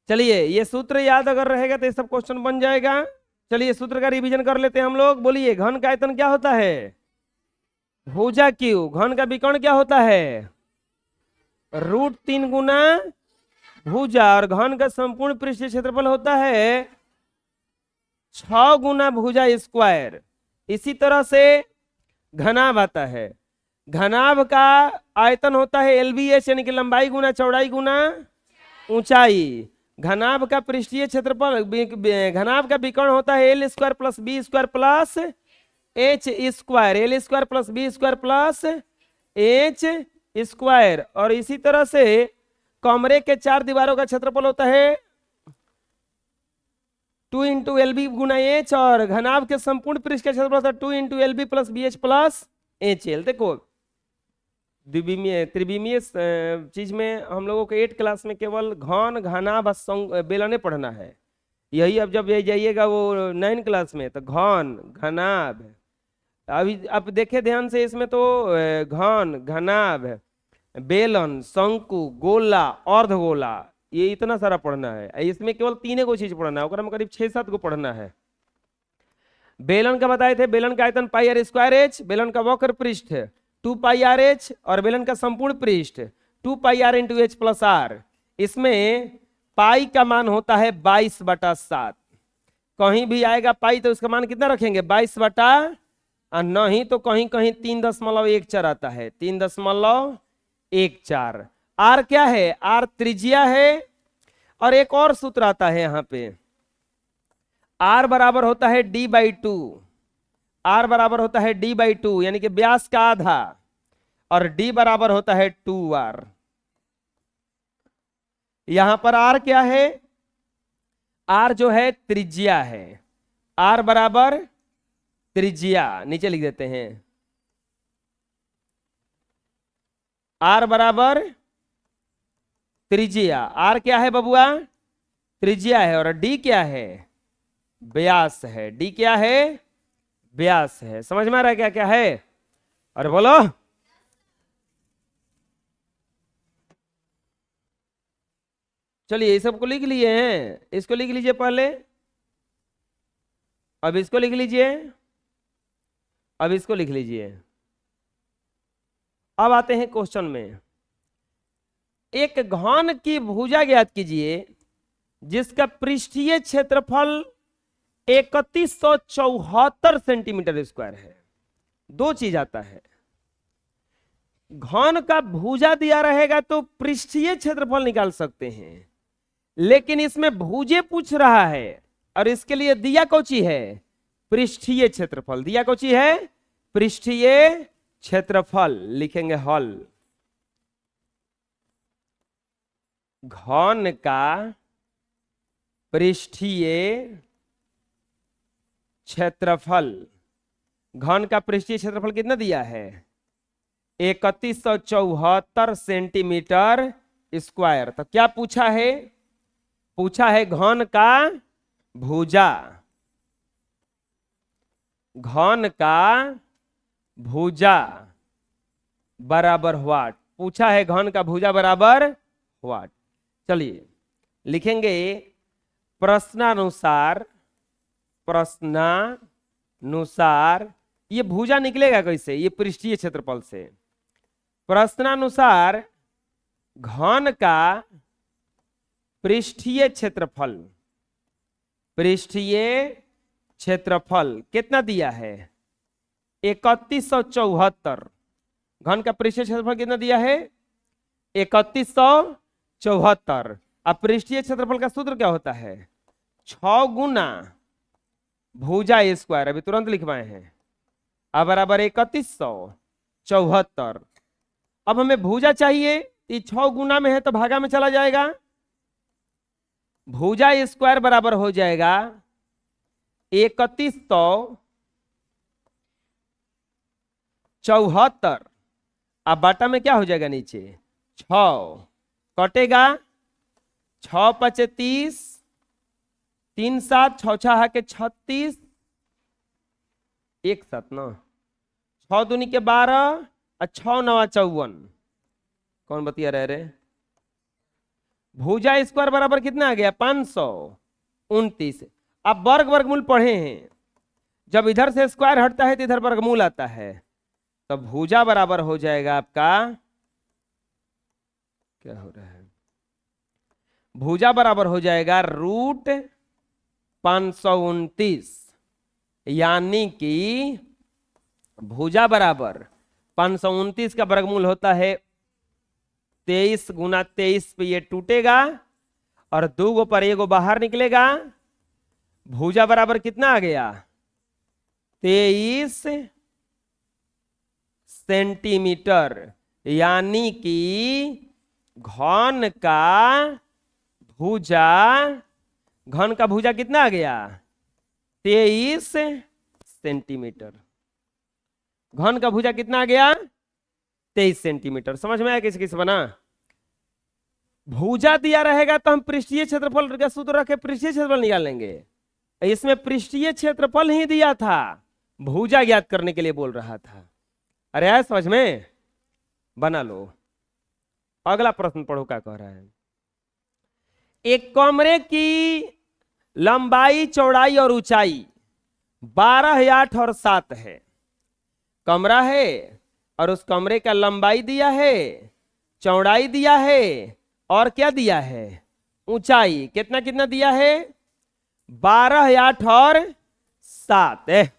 चलिए ये सूत्र याद अगर रहेगा तो ये सब क्वेश्चन बन जाएगा। चलिए सूत्र का रिवीजन कर लेते हैं हम लोग। बोलिए, घन का आयतन क्या होता है? भुजा क्यू। घन का विकर्ण क्या होता है? √3 गुना भुजा। और घन का संपूर्ण पृष्ठीय क्षेत्रफल होता है 6 गुना भुजा स्क्वायर। इसी तरह से घनाभ आता है। घनाभ का आयतन होता है LBH, यानी कि लंबाई गुना चौड़ाई गुना ऊंचाई। घनाभ का पृष्ठीय क्षेत्रफल, घनाभ का विकर्ण होता है L² + B² + H²। L² + B² + H²। और इसी तरह से कमरे के 4 दीवारों का क्षेत्रफल होता है 2 × LB गुना H। और घनाभ के संपूर्ण पृष्ठ का क्षेत्रफल होता है 2 × LB + BH + HL। देखो द्विविमीय त्रिविमीय चीज में हम लोगों को 8 क्लास में केवल घन, घनाभ, बेलने पढ़ना है। यही अब जब ये जाइएगा वो 9 क्लास में तो घन, घनाभ। अभी अब देखे ध्यान से, इसमें तो घन, घनाभ, बेलन, शंकु, गोला, अर्धगोला, ये इतना सारा पढ़ना है। इसमें केवल 3 को चीज पढ़ना है, और में करीब 6-7 को पढ़ना है। बेलन का बताए थे, बेलन का आयतन πr²h, बेलन का वक्र पृष्ठ 2πrh, और बेलन का संपूर्ण पृष्ठ 2πr × h + r। इसमें पाई का मान होता है 22/7। कहीं भी आएगा पाई तो उसका मान कितना रखेंगे? 22/, और नहीं तो कहीं कहीं 3.14 आता है, 3.14। आर क्या है? आर त्रिज्या है। और एक और सूत्र आता है यहाँ पे, आर बराबर होता है d/2। आर बराबर होता है d/2, यानी कि व्यास का आधा। और d बराबर होता है 2r। यहां पर r क्या है? r जो है त्रिज्या है। r बराबर त्रिज्या, नीचे लिख देते हैं। r बराबर त्रिज्या। r क्या है बबुआ? त्रिज्या है। और d क्या है? व्यास है। d क्या है? व्यास है। समझ में आ रहा है क्या क्या है? अरे बोलो। चलिए ये सबको लिख लिए हैं, इसको लिख लीजिए पहले, अब इसको लिख लीजिए, अब इसको लिख लीजिए। अब आते हैं क्वेश्चन में। एक घन की भुजा ज्ञात कीजिए जिसका पृष्ठीय क्षेत्रफल 3174 सेंटीमीटर स्क्वायर है। दो चीज आता है, घन का भुजा दिया रहेगा तो पृष्ठीय क्षेत्रफल निकाल सकते हैं, लेकिन इसमें भुजे पूछ रहा है और इसके लिए दिया कौची है? पृष्ठीय क्षेत्रफल। दिया कौची है? पृष्ठीय क्षेत्रफल। लिखेंगे हल। घन का पृष्ठीय क्षेत्रफल। घन का पृष्ठीय क्षेत्रफल कितना दिया है? 3174 सेंटीमीटर स्क्वायर। तो क्या पूछा है? पूछा है घन का भुजा। घन का भुजा बराबर व्हाट? पूछा है घन का भुजा बराबर व्हाट। चलिए लिखेंगे प्रश्नानुसार। प्रश्नानुसार ये भुजा निकलेगा कैसे? ये पृष्ठीय क्षेत्रफल से। प्रश्नानुसार घन का पृष्ठीय क्षेत्रफल, पृष्ठीय क्षेत्रफल कितना दिया है? 3174। घन का पृष्ठीय क्षेत्रफल कितना दिया है? 3174। अब पृष्ठीय क्षेत्रफल का सूत्र क्या होता है? 6 गुना भुजा स्क्वायर। अभी तुरंत लिखवाए हैं। अब बराबर 3174। अब हमें भुजा चाहिए, ये 6 गुना में है तो भागा में चला जाएगा। भुजा स्क्वायर बराबर हो जाएगा 3174। अब बाटा में क्या हो जाएगा? नीचे 6 कटेगा, 6 × 5 = 30, 3 × 7 = 6 × 6 = 36, 1 × 7 9, 6 दूनी के 12 और 6 × 9 = 54। कौन बतिया रहे रे? भुजा स्क्वायर बराबर कितना आ गया 529। अब वर्गमूल पढ़े हैं, जब इधर से स्क्वायर हटता है तो इधर वर्गमूल आता है, तो भुजा बराबर हो जाएगा आपका, क्या हो रहा है, भुजा बराबर हो जाएगा √529, यानी कि भुजा बराबर 529 का वर्गमूल होता है 23 गुना 23 पे ये टूटेगा और 2 गो पर 1 गो बाहर निकलेगा। भुजा बराबर कितना आ गया 23 सेंटीमीटर, यानी कि घन का भुजा कितना आ गया 23 सेंटीमीटर। घन का भुजा कितना आ गया 23 सेंटीमीटर। समझ में आया किसी किसी बना। भुजा दिया रहेगा तो हम पृष्ठीय क्षेत्रफल का सूत्र रखे पृष्ठीय क्षेत्रफल निकाल लेंगे। इसमें पृष्ठीय क्षेत्रफल ही दिया था, भुजा ज्ञात करने के लिए बोल रहा था। अरे आया समझ में, बना लो। अगला प्रश्न पढ़ो क्या कह रहा है। एक कमरे की लंबाई, चौड़ाई और ऊंचाई 12, 8 और 7 है। कमरा है और उस कमरे का लंबाई दिया है, चौड़ाई दिया है और क्या दिया है ऊंचाई। कितना कितना दिया है 12, 8 और 7 है।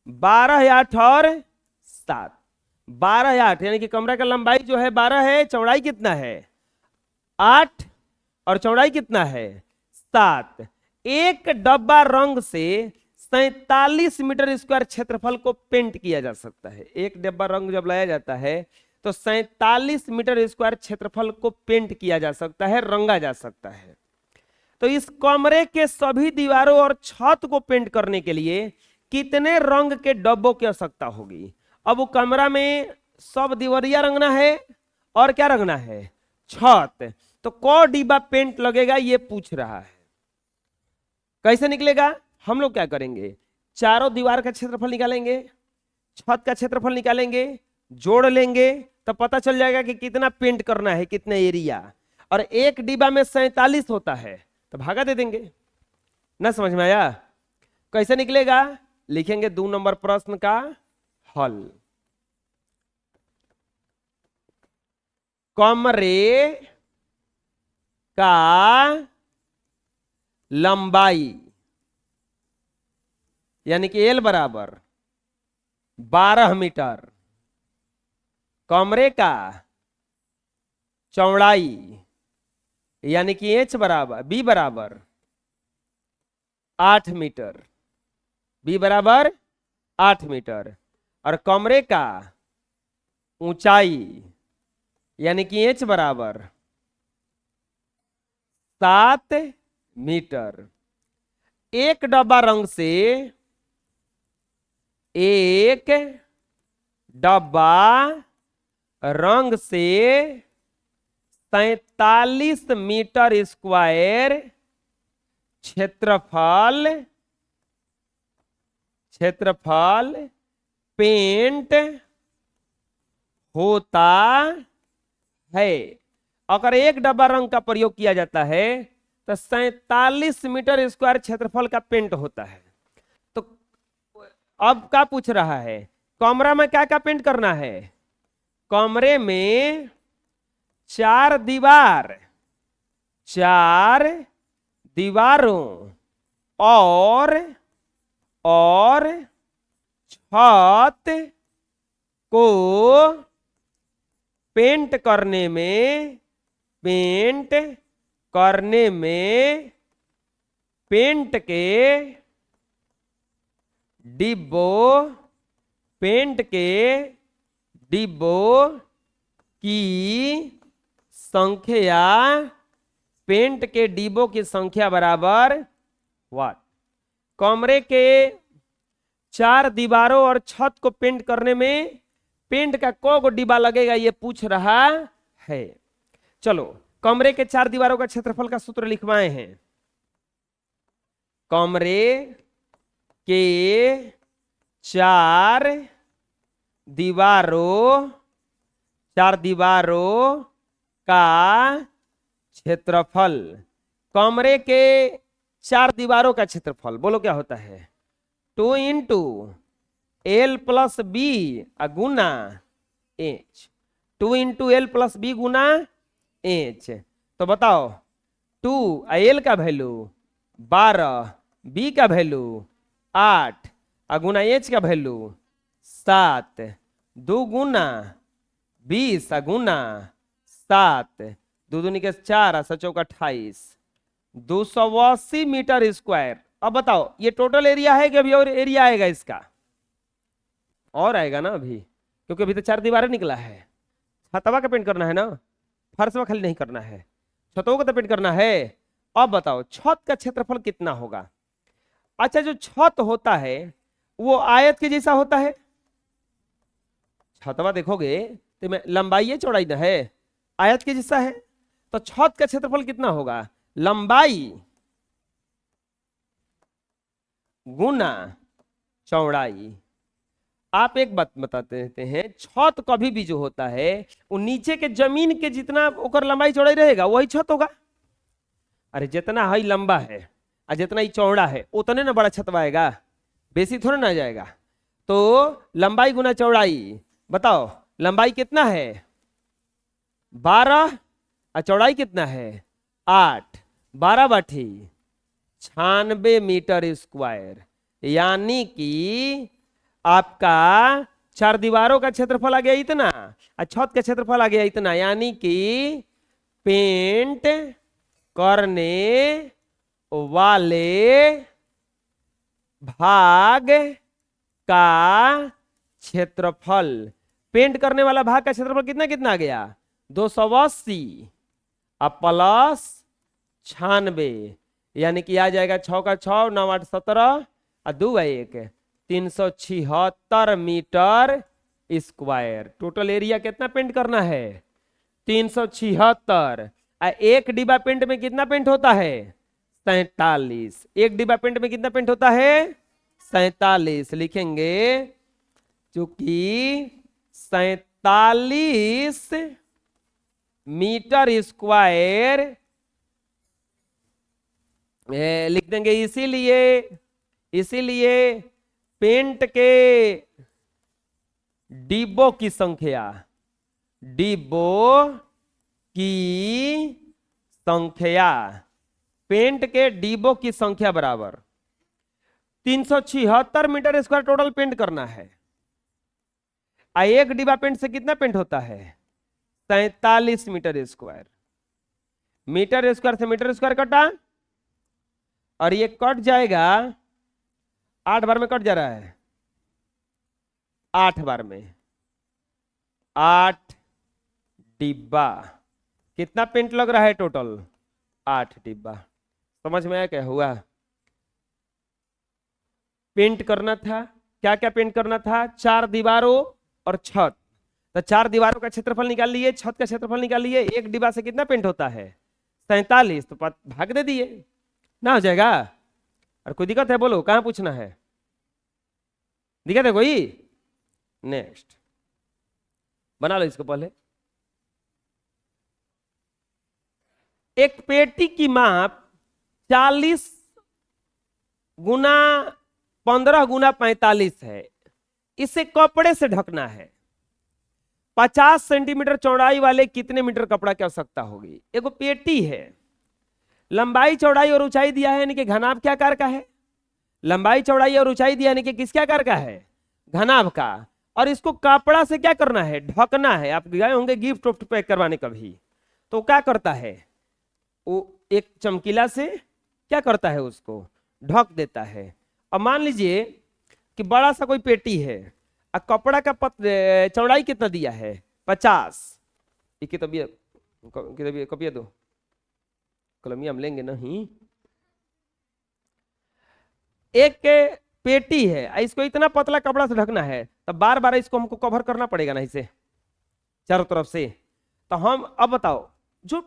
12, 8 और 7, 12, 8 यानी कि कमरा का लंबाई जो है 12 है, चौड़ाई कितना है 8 और चौड़ाई कितना है 7। एक डब्बा रंग से 47 मीटर स्क्वायर क्षेत्रफल को पेंट किया जा सकता है। एक डब्बा रंग जब लाया जाता है तो 47 मीटर स्क्वायर क्षेत्रफल को पेंट किया जा सकता है, रंगा जा सकता है। तो इस कमरे के सभी दीवारों और छत को पेंट करने के लिए कितने रंग के डब्बों की आवश्यकता होगी। अब वो कमरा में सब दीवारिया रंगना है और क्या रंगना है छत, तो कौ डिब्बा पेंट लगेगा ये पूछ रहा है। कैसे निकलेगा, हम लोग क्या करेंगे, चारों दीवार का क्षेत्रफल निकालेंगे, छत का क्षेत्रफल निकालेंगे, जोड़ लेंगे तो पता चल जाएगा कि कितना पेंट करना है, कितना एरिया। और एक डिब्बा में 47 होता है तो भागा दे देंगे। ना समझ में आया, कैसे निकलेगा, लिखेंगे 2 नंबर प्रश्न का हल। कमरे का लंबाई यानी कि L बराबर 12 मीटर, कमरे का चौड़ाई यानी कि B बराबर 8 मीटर, B बराबर 8 मीटर, और कमरे का ऊंचाई यानी कि H बराबर 7 मीटर। एक डब्बा रंग से, एक डब्बा रंग से 47 मीटर स्क्वायर क्षेत्रफल पेंट होता है। अगर एक डब्बा रंग का प्रयोग किया जाता है तो 47 मीटर स्क्वायर क्षेत्रफल का पेंट होता है। तो अब क्या पूछ रहा है, कमरा में क्या क्या पेंट करना है, कमरे में 4 दीवारों और छत को पेंट करने में पेंट के डिब्बों की संख्या, पेंट के डिब्बों की संख्या बराबर व्हाट। कमरे के 4 दीवारों और छत को पेंट करने में पेंट का कौ गो डिब्बा लगेगा ये पूछ रहा है। चलो कमरे के 4 दीवारों का क्षेत्रफल का सूत्र लिखवाए हैं। कमरे के 4 दीवारों का क्षेत्रफल, कमरे के 4 दीवारों का क्षेत्रफल, बोलो क्या होता है? 2 इंटू एल प्लस बी गुना H, 2 into L plus B गुना एच। तो बताओ 2 एल का वैल्यू 12, बी का वैल्यू 8 गुना एच का वैल्यू 7, 2 गुना 20 गुना 7, 2 दूनी के 4 7 28, 280 मीटर स्क्वायर। अब बताओ ये टोटल एरिया है कि अभी और एरिया आएगा इसका? और आएगा ना अभी, क्योंकि अभी तो 4 दीवारें निकला है। छतवा का पेंट करना है ना, फर्श में खाली नहीं करना है, छतों का तो पेंट करना है। अब बताओ छत का क्षेत्रफल कितना होगा? अच्छा, जो छत होता है वो आयत के जैसा होता है। छतवा देखोगे तो में लंबाई है चौड़ाई ना है, आयत के जैसा है। तो छत का क्षेत्रफल कितना होगा? लंबाई गुना चौड़ाई। आप एक बात बताते रहते हैं, छत कभी भी जो होता है वो नीचे के जमीन के जितना ओकर लंबाई चौड़ाई रहेगा वही छत होगा। अरे जितना हाई लंबा है और जितना ही चौड़ा है उतने ना बड़ा छत आएगा, बेसी थोड़ा ना जाएगा। तो लंबाई गुना चौड़ाई, बताओ लंबाई कितना है? 12 और चौड़ाई कितना है? 8, 12 बाठी 96 मीटर स्क्वायर। यानी कि आपका 4 दीवारों का क्षेत्रफल आ गया इतना और छत का क्षेत्रफल आ गया इतना। यानी कि पेंट करने वाले भाग का क्षेत्रफल, पेंट करने वाला भाग का क्षेत्रफल कितना कितना आ गया? 280 प्लस 96, यानी कि आ जाएगा 6 का 6 9 8 17 और 2 1 376 मीटर स्क्वायर। टोटल एरिया कितना पेंट करना है? 376। एक डिब्बा पेंट में कितना पेंट होता है? 47। एक डिब्बा पेंट में कितना पेंट होता है? 47 लिखेंगे, चूंकि 47 मीटर स्क्वायर लिख देंगे। इसीलिए पेंट के डिब्बों की संख्या, पेंट के डिब्बों की संख्या बराबर 376 मीटर स्क्वायर टोटल पेंट करना है। एक डिब्बा पेंट से कितना पेंट होता है? 47 मीटर स्क्वायर। मीटर स्क्वायर से मीटर स्क्वायर कटा और ये कट जाएगा 8 बार में कट जा रहा है, 8 बार में 8 डिब्बा। कितना पेंट लग रहा है टोटल? 8 डिब्बा। समझ में आया क्या हुआ? पेंट करना था, क्या क्या पेंट करना था? 4 दीवारों और छत। तो 4 दीवारों का क्षेत्रफल निकाल लिए, छत का क्षेत्रफल निकाल लिए। एक डिब्बा से कितना पेंट होता है? 47। तो भाग दे दिए ना, हो जाएगा। और कोई दिक्कत है? बोलो कहां पूछना है? दिक्कत है कोई? नेक्स्ट बना लो इसको पहले। एक पेटी की माप 40 गुना 15 गुना 45 है। इसे कपड़े से ढकना है। 50 सेंटीमीटर चौड़ाई वाले कितने मीटर कपड़ा की आवश्यकता होगी? एगो पेटी है, लंबाई चौड़ाई और ऊंचाई दिया है, यानी कि घनाभ क्या आकार का है? लंबाई चौड़ाई और ऊंचाई दिया यानी कि किसके आकार का है? घनाभ का। और इसको कपड़ा से क्या करना है? ढकना है। आप गए होंगे गिफ्ट उफ्ट पैक करवाने कभी, तो क्या करता है वो? एक चमकीला से क्या करता है? उसको ढक देता है। अब मान लीजिए कि बड़ा सा कोई पेटी है और कपड़ा का चौड़ाई कितना दिया है? 50। कपिया दो, कलमिया हम लेंगे नहीं। एक पेटी है, इसको इतना पतला कपड़ा से ढकना है, तब बार बार इसको हमको कवर करना पड़ेगा ना इसे चारों तरफ से। तो हम अब बताओ, जो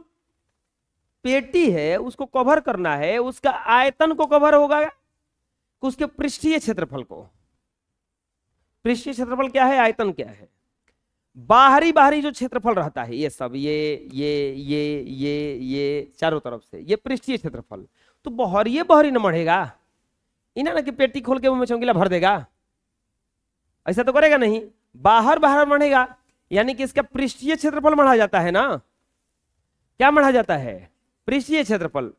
पेटी है उसको कवर करना है, उसका आयतन को कवर होगा उसके पृष्ठीय क्षेत्रफल को। पृष्ठीय क्षेत्रफल क्या है? आयतन क्या है? बाहरी बाहरी जो क्षेत्रफल रहता है ये सब, ये चारों तरफ से, ये पृष्ठीय क्षेत्रफल। तो बहरिए बहरी न बढ़ेगा, इन्हें ना कि पेटी खोल के मुंह में चमकीला भर देगा, ऐसा तो करेगा नहीं, बाहर बाहर बढ़ेगा। यानी कि इसका पृष्ठीय क्षेत्रफल बढ़ा जाता है ना। क्या बढ़ा जाता है? पृष्ठीय क्षेत्रफल।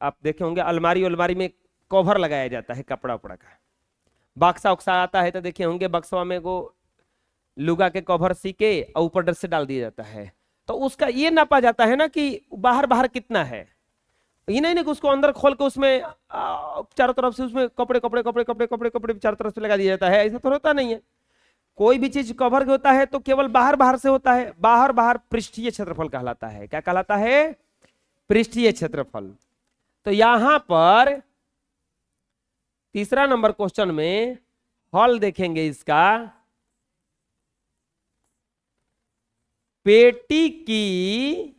आप देखे होंगे अलमारी अलमारी में कवर लगाया जाता है कपड़ा उपड़ा का, बक्सा उक्सा आता है तो देखे होंगे बक्सवा में को लुगा के कवर सी के और ऊपर ड्रेस से डाल दिया जाता है। तो उसका ये नापा जाता है ना कि बाहर बाहर कितना है। ये नहीं ना कि उसको अंदर खोल के उसमें चारों तरफ से उसमें कपड़े कपड़े कपड़े कपड़े कपड़े कपड़े चारों तरफ से लगा दिया जाता है, ऐसा तो होता नहीं है। कोई भी चीज कवर होता है तो केवल बाहर बाहर से होता है, बाहर बाहर पृष्ठीय क्षेत्रफल कहलाता है। क्या कहलाता है? पृष्ठीय क्षेत्रफल। तो यहां पर तीसरा नंबर क्वेश्चन में हल देखेंगे इसका, पेटी की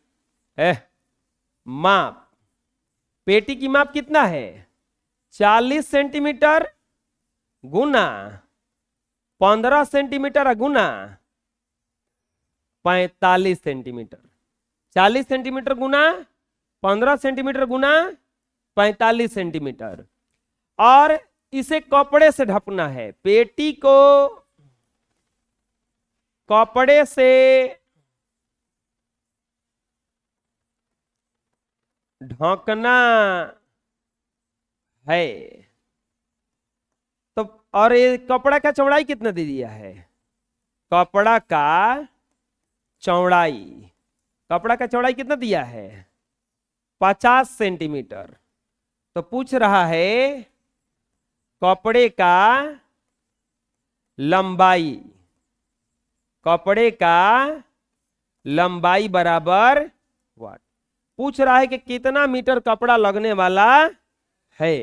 माप। पेटी की माप कितना है? 40 सेंटीमीटर गुना 15 सेंटीमीटर गुना 45 सेंटीमीटर। 40 सेंटीमीटर गुना 15 सेंटीमीटर गुना 45 सेंटीमीटर। और इसे कपड़े से ढकना है। पेटी को कपड़े से ढकना है। तो और ये कपड़ा का चौड़ाई कितना दे दिया है? कपड़ा का चौड़ाई, कपड़ा का चौड़ाई कितना दिया है? 50 सेंटीमीटर। तो पूछ रहा है कपड़े का लंबाई, कपड़े का लंबाई बराबर व्हाट। पूछ रहा है कि कितना मीटर कपड़ा लगने वाला है।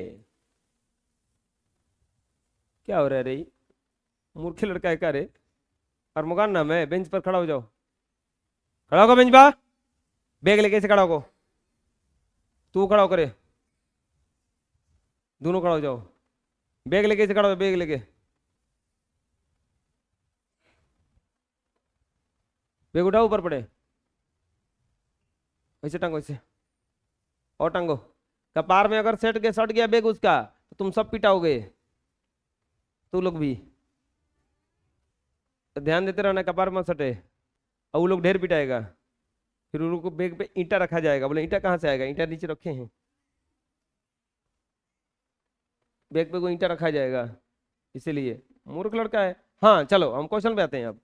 क्या हो रहा है रे? मूर्खे लड़का है क्या रे? और मुगान नाम है। बेंच पर खड़ा हो जाओ, खड़ा होगा बेंच पर, बैग लेके से खड़ा होगा। तू खड़ा होकर, दोनों खड़ा हो जाओ। बैग लेके से खड़ा हो, बैग लेके, बैग उठाओ, ऊपर पड़े, ऐसे टांगो, ऐसे और टांगो। कपार में अगर सट गया बैग उसका तो तुम सब पिटाओगे, तू लोग भी। तो ध्यान देते रहना कपार में सटे, और वो लोग ढेर पिटाएगा। फिर उनको बैग पे ईंटा रखा जाएगा। बोले ईंटा कहाँ से आएगा? ईंटा नीचे रखे हैं, बैग पे कोई ईंटा रखा जाएगा, इसीलिए मूर्ख लड़का है। हाँ चलो हम क्वेश्चन पे आते हैं। अब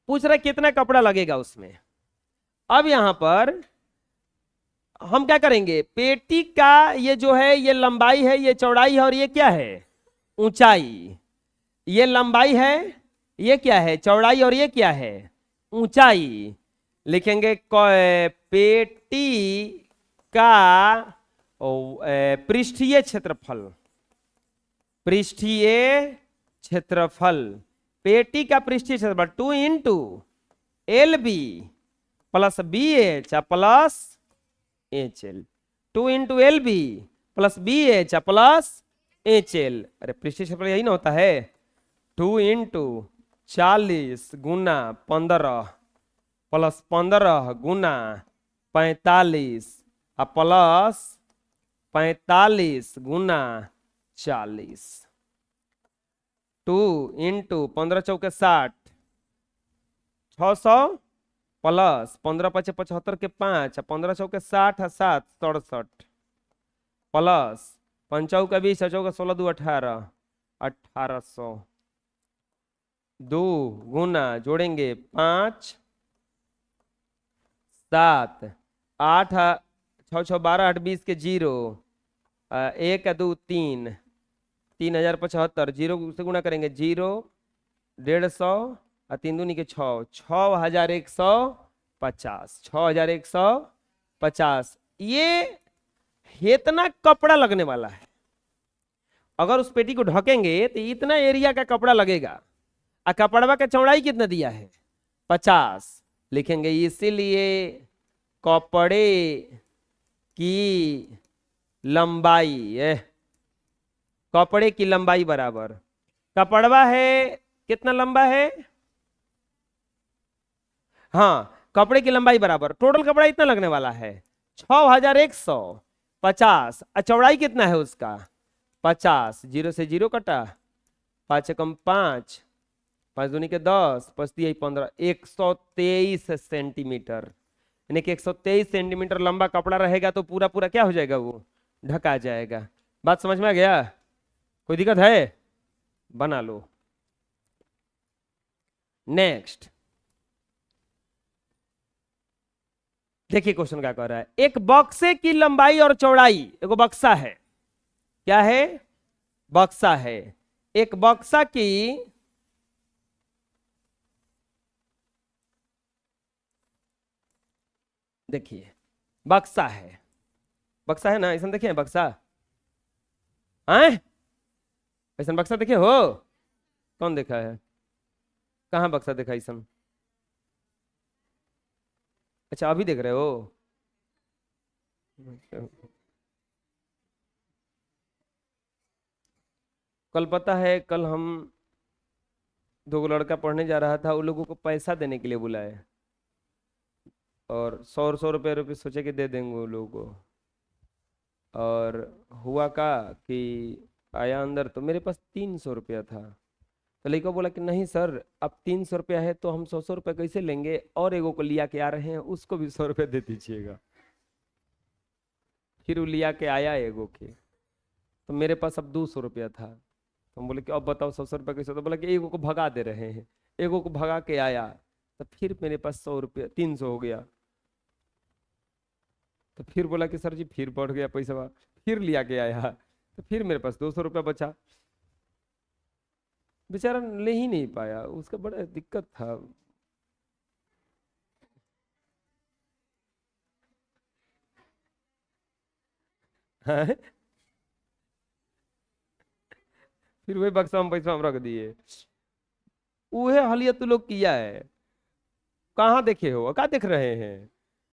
पूछ रहा है कितना कपड़ा लगेगा उसमें। अब यहां पर हम क्या करेंगे? पेटी का ये जो है ये लंबाई है, ये चौड़ाई है, और ये क्या है? ऊंचाई। ये लंबाई है, ये क्या है? चौड़ाई, और ये क्या है? ऊंचाई। लिखेंगे पेटी का पृष्ठीय क्षेत्रफल, पृष्ठीय क्षेत्रफल। पेटी का पृष्ठीय क्षेत्रफल 2 into LB plus BH plus HL। 2 into LB plus BH plus HL। अरे पृष्ठीय क्षेत्रफल यही ना होता है? 2 इंटू 40 गुना 15 प्लस 15 गुना 45 प्लस 45 गुना 40। 2 इंटू 15 चौके 60, 600 प्लस 15 पचे 75 के 5, 15 चौके 60 7 67 प्लस 5 चौके 20 चौके 16 2 18 1800। 2 गुना जोड़ेंगे 5 7 8 6 6 12 8 20 के 0 1 2 3 3075। 0 से गुना करेंगे 0 150 और 3 दूनी के 6 6150। 6150 ये इतना कपड़ा लगने वाला है। अगर उस पेटी को ढकेंगे तो इतना एरिया का कपड़ा लगेगा। और कपड़वा का चौड़ाई कितना दिया है? 50। लिखेंगे इसीलिए कपड़े की लंबाई, कपड़े की लंबाई बराबर, कपड़वा है कितना लंबा है? हाँ, कपड़े की लंबाई बराबर, टोटल कपड़ा इतना लगने वाला है 6150। चौड़ाई कितना है उसका 50, जीरो से जीरो कटा, 5 एकम 5, 5 दूनी के 10, 5 दिया 15, 123 सेंटीमीटर। यानी कि 123 सेंटीमीटर लंबा कपड़ा रहेगा तो पूरा पूरा क्या हो जाएगा, वो ढका जाएगा। बात समझ में आ गया? कोई दिक्कत है? बना लो। नेक्स्ट देखिए क्वेश्चन क्या कह रहा है। एक बक्से की लंबाई और चौड़ाई, एक बक्सा है, क्या है, बक्सा है। एक बक्सा की देखिए, बक्सा है, बक्सा है ना, ऐसा देखिए बक्सा, हैं ऐसा बक्सा देखे हो? कौन देखा है? कहाँ बक्सा देखा ऐसा? अच्छा अभी देख रहे हो? कल पता है, कल हम दो लड़का पढ़ने जा रहा था, उन लोगों को पैसा देने के लिए बुलाए, और 100 रुपये सोचे कि दे देंगे वो लोगों को। और हुआ का कि आया अंदर तो मेरे पास 300 रुपया था। तो लड़का बोला कि नहीं सर, अब 300 रुपया है तो हम 100 रुपये कैसे लेंगे, और एगो को लिया के आ रहे हैं, उसको भी 100 रुपये दे दीजिएगा। फिर वो लिया के आया एगो के, तो मेरे पास अब 200 रुपया था। तो हम बोले कि अब बताओ 100 रुपया कैसे, तो बोला कि एगो को भगा दे रहे हैं। एगो को भगा के आया, तो फिर मेरे पास 100 रुपया 300 हो गया। तो फिर बोला कि सर जी फिर बढ़ गया पैसा, फिर लिया के आया, तो फिर मेरे पास 200 रुपया बचा। बेचारा ले ही नहीं पाया, उसका बड़ा दिक्कत था। हाँ? फिर वही बक्सा में पैसा हम रख दिए। उहे हालिया तू लोग किया है, कहाँ देखे हो, कहाँ देख रहे हैं?